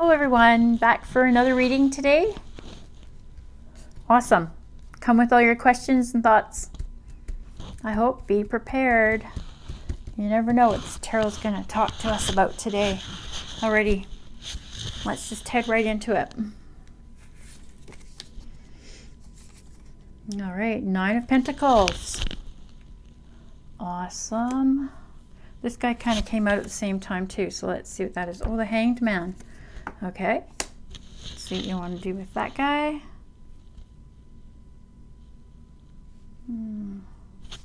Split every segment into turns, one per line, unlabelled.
Hello everyone, back for another reading today. Awesome. Come with all your questions and thoughts. I hope. Be prepared. You never know what Tarot's going to talk to us about today. Alrighty, let's just head right into it. All right, 9 of Pentacles. Awesome. This guy kind of came out at the same time too, so let's see what that is. Oh, the Hanged Man. Okay, let's see what you want to do with that guy.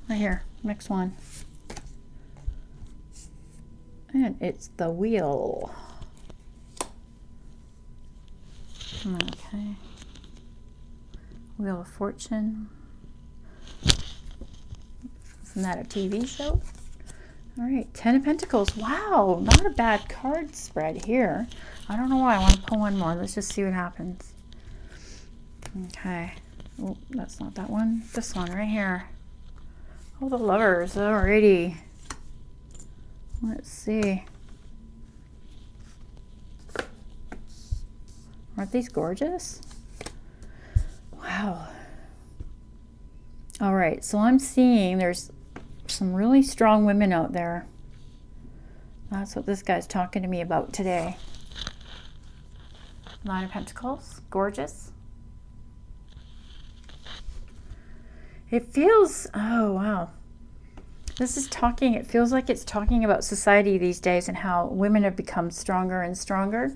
Right here, next one. And it's the Wheel. Okay. Wheel of Fortune. Isn't that a TV show? All right, 10 of Pentacles. Wow, not a bad card spread here. I don't know why. I want to pull one more. Let's just see what happens. Okay. Oh, that's not that one. This one right here. Oh, the Lovers. Alrighty. Let's see. Aren't these gorgeous? Wow. All right, so I'm seeing there's some really strong women out there. That's what this guy's talking to me about today. 9 of Pentacles, gorgeous. It feels, oh wow. This is talking, it feels like it's talking about society these days and how women have become stronger and stronger.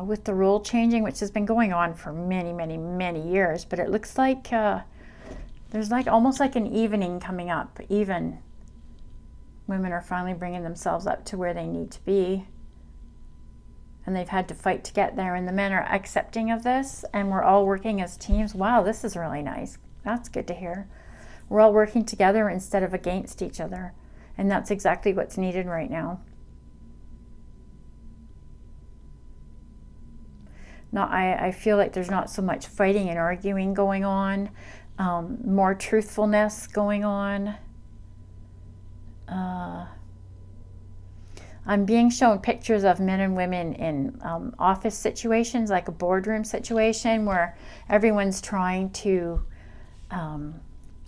With the rule changing, which has been going on for many, many, many years, but it looks like there's like almost like an evening coming up. Even women are finally bringing themselves up to where they need to be, and they've had to fight to get there, and the men are accepting of this, and we're all working as teams. Wow, this is really nice. That's good to hear. We're all working together instead of against each other, and that's exactly what's needed right now. I feel like there's not so much fighting and arguing going on, more truthfulness going on. I'm being shown pictures of men and women in office situations, like a boardroom situation where everyone's trying to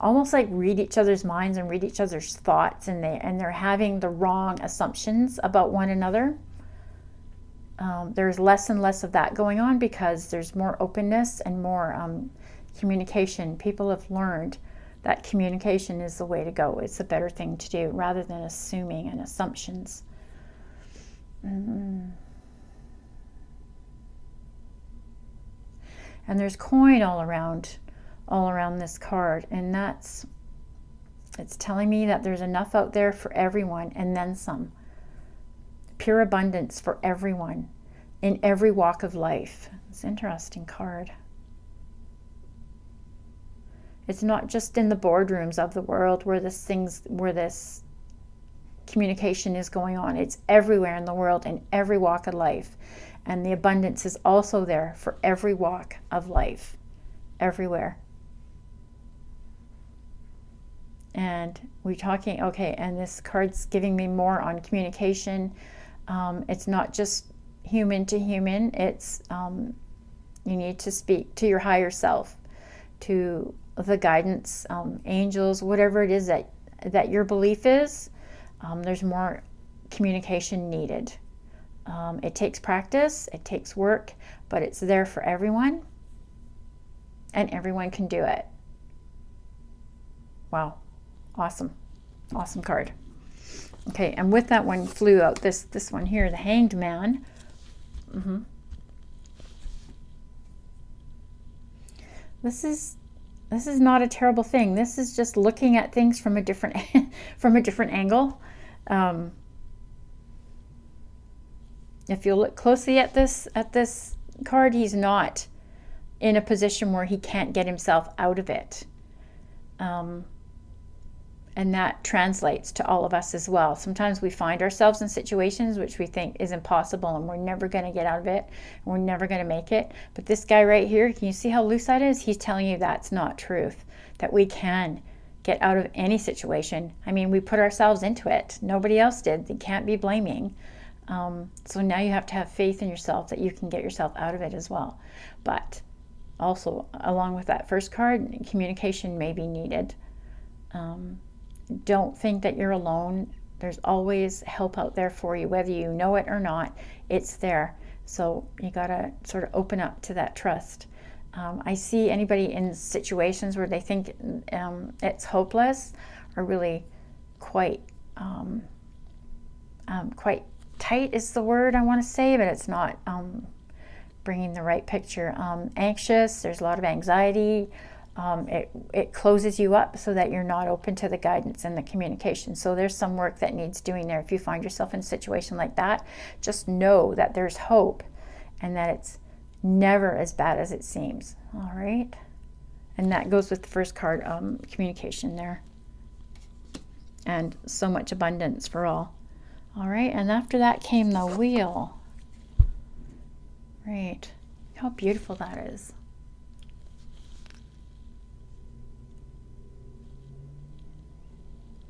almost like read each other's minds and read each other's thoughts, and they're having the wrong assumptions about one another. There's less and less of that going on because there's more openness and more communication. People have learned that communication is the way to go. It's a better thing to do rather than assuming and assumptions. And there's coin all around this card, and it's telling me that there's enough out there for everyone and then some. Pure abundance for everyone in every walk of life. It's an interesting card. It's not just in the boardrooms of the world where this communication is going on. It's everywhere in the world, in every walk of life. And the abundance is also there for every walk of life, everywhere. And we're talking, okay, and this card's giving me more on communication. It's not just human to human. It's you need to speak to your higher self, to the guidance, angels, whatever it is that your belief is. There's more communication needed. It takes practice, it takes work, but it's there for everyone, and everyone can do it. Wow, awesome card. Okay, and with that one flew out this one here, the Hanged Man. This is not a terrible thing. This is just looking at things from a different angle. If you look closely at this card, he's not in a position where he can't get himself out of it. And that translates to all of us as well. Sometimes we find ourselves in situations which we think is impossible and we're never going to get out of it, and we're never going to make it. But this guy right here, can you see how loose that is? He's telling you that's not truth, that we can get out of any situation. I mean, we put ourselves into it. Nobody else did. You can't be blaming. So now you have to have faith in yourself that you can get yourself out of it as well. But also, along with that first card, communication may be needed. Don't think that you're alone. There's always help out there for you, whether you know it or not. It's there. So you got to sort of open up to that trust. I see anybody in situations where they think it's hopeless are really quite tight is the word I want to say, but it's not bringing the right picture. Anxious, there's a lot of anxiety. It closes you up so that you're not open to the guidance and the communication. So there's some work that needs doing there. If you find yourself in a situation like that, just know that there's hope and that it's never as bad as it seems. All right. And that goes with the first card, communication there. And so much abundance for all. All right. And after that came the wheel. Right. How beautiful that is.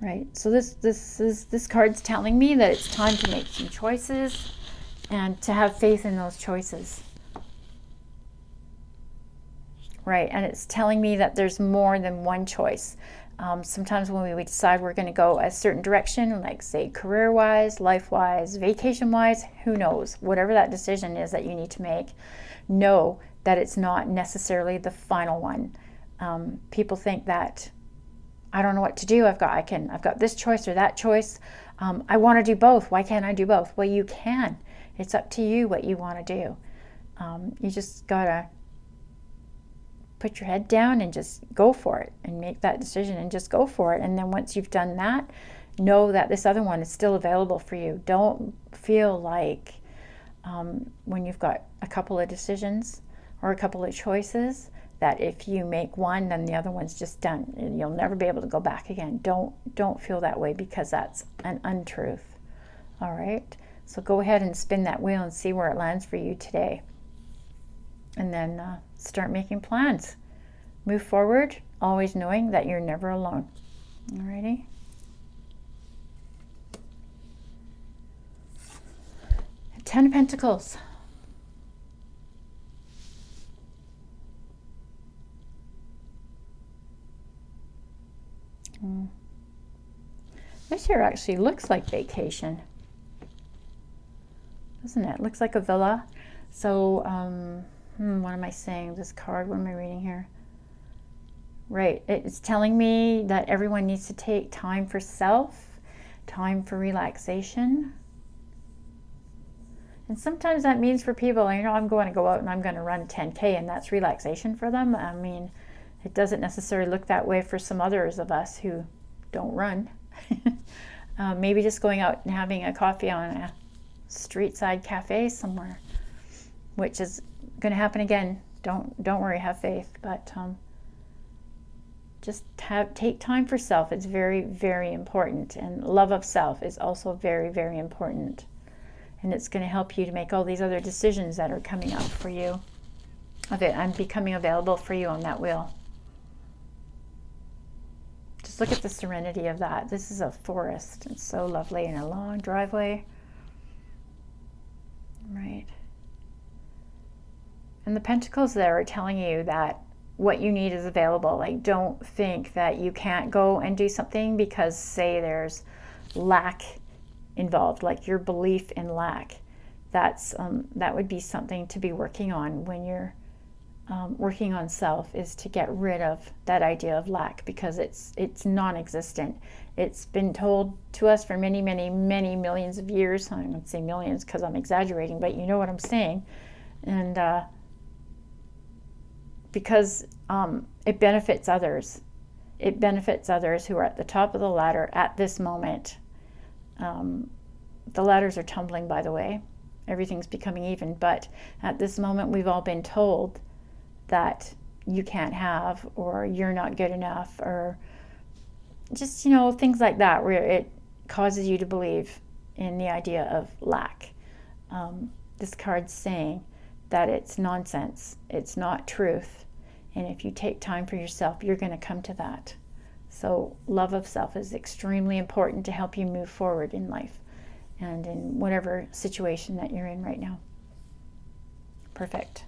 Right. So this card's telling me that it's time to make some choices and to have faith in those choices. Right, and it's telling me that there's more than one choice. Sometimes when we decide we're going to go a certain direction, like say career-wise, life-wise, vacation-wise, who knows, whatever that decision is that you need to make, know that it's not necessarily the final one. People think that, I don't know what to do. I've got this choice or that choice. I want to do both. Why can't I do both? Well, you can. It's up to you what you want to do. You just gotta put your head down and just go for it and make that decision and just go for it. And then once you've done that, know that this other one is still available for you. Don't feel like when you've got a couple of decisions or a couple of choices that if you make one, then the other one's just done and you'll never be able to go back again. Don't feel that way, because that's an untruth. All right. So go ahead and spin that wheel and see where it lands for you today. And then start making plans. Move forward, always knowing that you're never alone. Alrighty. Ten of Pentacles. This here actually looks like vacation, doesn't it? Looks like a villa. So, what am I saying? This card, what am I reading here? Right, it's telling me that everyone needs to take time for self, time for relaxation. And sometimes that means for people, I'm going to go out and I'm going to run 10K, and that's relaxation for them. I mean, it doesn't necessarily look that way for some others of us who don't run. Maybe just going out and having a coffee on a street side cafe somewhere, which is going to happen again. Don't worry, have faith, but just take time for self. It's very, very important, and love of self is also very, very important, and it's going to help you to make all these other decisions that are coming up for you. I'm becoming available for you on that wheel. Just look at the serenity of that. This is a forest. It's so lovely, and a long driveway. Right. And the pentacles there are telling you that what you need is available. Like, don't think that you can't go and do something because, say, there's lack involved, like your belief in lack. That would be something to be working on when you're working on self, is to get rid of that idea of lack, because it's non-existent. It's been told to us for many, many, many millions of years. I wouldn't say millions because I'm exaggerating, but you know what I'm saying. And because it benefits others. It benefits others who are at the top of the ladder at this moment. The ladders are tumbling, by the way. Everything's becoming even. But at this moment, we've all been told that you can't have, or you're not good enough, or just, things like that, where it causes you to believe in the idea of lack. This card's saying that it's nonsense. It's not truth. And if you take time for yourself, you're going to come to that. So love of self is extremely important to help you move forward in life and in whatever situation that you're in right now. Perfect.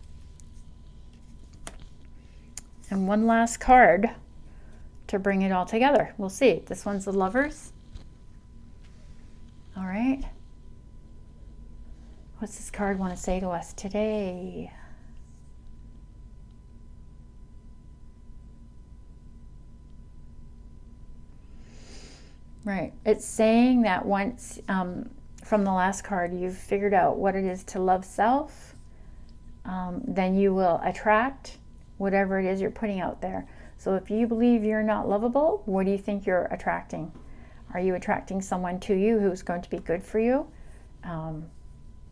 And one last card to bring it all together. We'll see. This one's the Lovers. All right. What's this card want to say to us today? Right. It's saying that once, from the last card, you've figured out what it is to love self, then you will attract whatever it is you're putting out there. So if you believe you're not lovable, what do you think you're attracting? Are you attracting someone to you who's going to be good for you?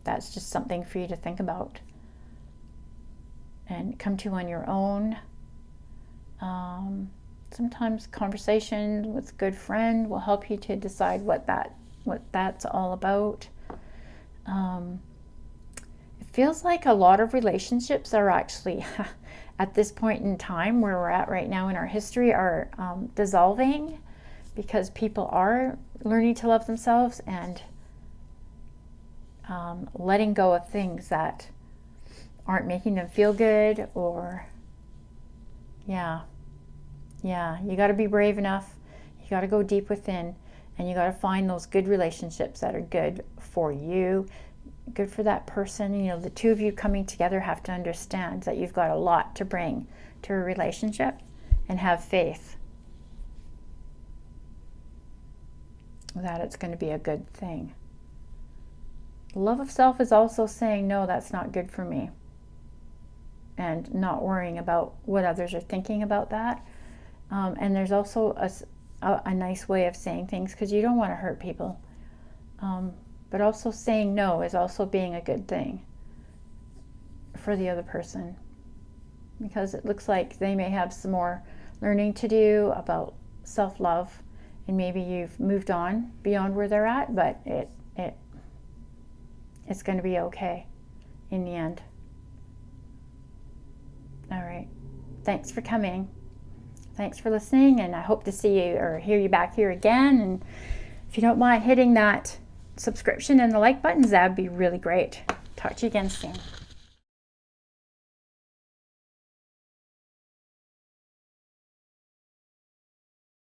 That's just something for you to think about and come to on your own. Sometimes conversation with a good friend will help you to decide what that's all about. It feels like a lot of relationships are actually at this point in time where we're at right now in our history are dissolving because people are learning to love themselves and letting go of things that aren't making them feel good, or you got to be brave enough. You got to go deep within, and you got to find those good relationships that are good for you, good for that person. You know, the two of you coming together have to understand that you've got a lot to bring to a relationship and have faith that it's going to be a good thing. Love of self is also saying, no, that's not good for me, and not worrying about what others are thinking about that. And there's also a nice way of saying things, because you don't want to hurt people. But also saying no is also being a good thing for the other person, because it looks like they may have some more learning to do about self-love, and maybe you've moved on beyond where they're at, but it's going to be okay in the end. All right. Thanks for coming. Thanks for listening, and I hope to see you or hear you back here again. And if you don't mind hitting that subscription and the like buttons, that would be really great. Talk to you again soon.